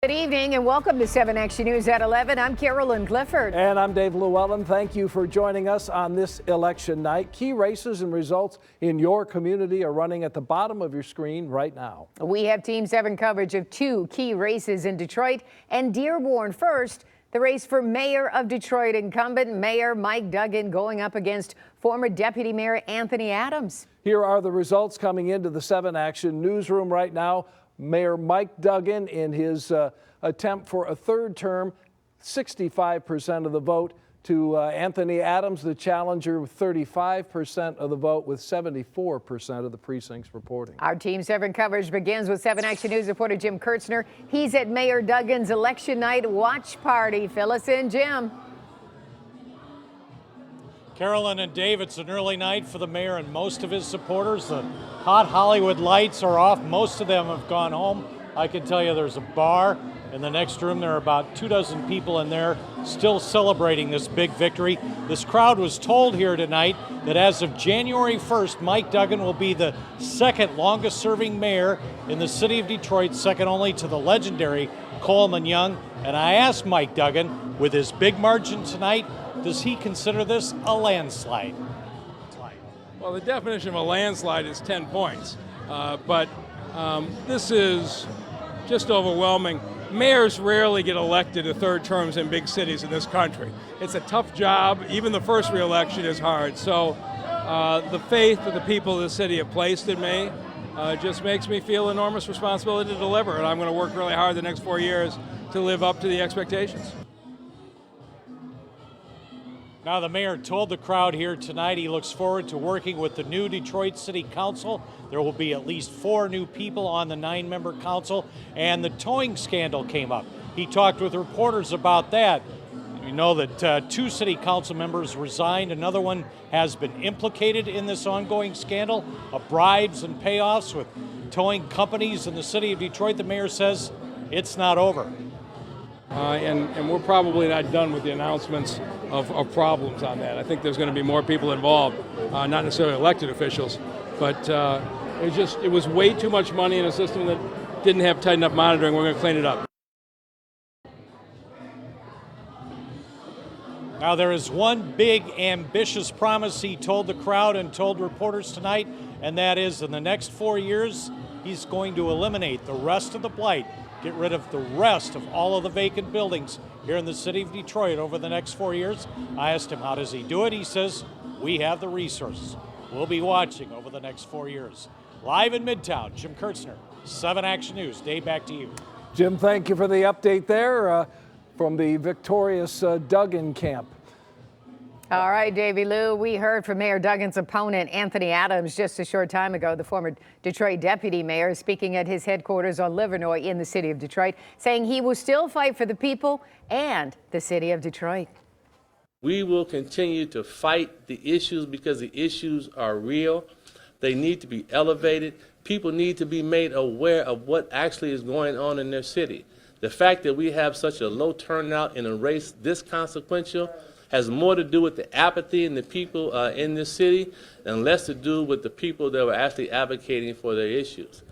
Good evening and welcome to 7 Action News at 11. I'm Carolyn Clifford. And I'm Dave Llewellyn. Thank you for joining us on this election night. Key races and results in your community are running at the bottom of your screen right now. We have Team 7 coverage of two key races in Detroit and Dearborn. First, the race for mayor of Detroit. Incumbent Mayor Mike Duggan going up against former Deputy Mayor Anthony Adams. Here are the results coming into the 7 Action newsroom right now. Mayor Mike Duggan, in his attempt for a third term, 65% of the vote to Anthony Adams, the challenger, with 35% of the vote, with 74% of the precincts reporting. Our Team 7 coverage begins with 7 Action News reporter Jim Kurtzner. He's at Mayor Duggan's election night watch party. Fill us in, Jim. Carolyn and Dave, it's an early night for the mayor and most of his supporters. The hot Hollywood lights are off. Most of them have gone home. I can tell you there's a bar in the next room. There are about 24 people in there still celebrating this big victory. This crowd was told here tonight that as of January 1st, Mike Duggan will be the second longest serving mayor in the city of Detroit, second only to the legendary Coleman Young. And I asked Mike Duggan, with his big margin tonight, does he consider this a landslide? Well, the definition of a landslide is 10 points, but this is just overwhelming. Mayors rarely get elected to third terms in big cities in this country. It's a tough job. Even the first re-election is hard. So the faith that the people of the city have placed in me just makes me feel enormous responsibility to deliver, and I'm going to work really hard the next 4 years to live up to the expectations. Now, the mayor told the crowd here tonight he looks forward to working with the new Detroit City Council. There will be at least 4 new people on the 9-member council, and the towing scandal came up. He talked with reporters about that. You know that 2 city council members resigned. Another one has been implicated in this ongoing scandal of bribes and payoffs with towing companies in the city of Detroit. The mayor says it's not over. And we're probably not done with the announcements of problems on that. I think there's going to be more people involved, not necessarily elected officials, but it was way too much money in a system that didn't have tight enough monitoring. We're going to clean it up. Now, there is one big, ambitious promise he told the crowd and told reporters tonight, and that is in the next 4 years, he's going to eliminate the rest of the blight, get rid of the rest of all of the vacant buildings here in the city of Detroit over the next 4 years. I asked him, how does he do it? He says, we have the resources. We'll be watching over the next 4 years. Live in Midtown, Jim Kurtzner, 7 Action News. Dave, back to you. Jim, thank you for the update there from the victorious Duggan camp. All right, Davey Lou, we heard from Mayor Duggan's opponent, Anthony Adams, just a short time ago. The former Detroit deputy mayor speaking at his headquarters on Livernois in the city of Detroit, saying he will still fight for the people and the city of Detroit. We will continue to fight the issues because the issues are real. They need to be elevated. People need to be made aware of what actually is going on in their city. The fact that we have such a low turnout in a race this consequential has more to do with the apathy in the people in this city and less to do with the people that were actually advocating for their issues.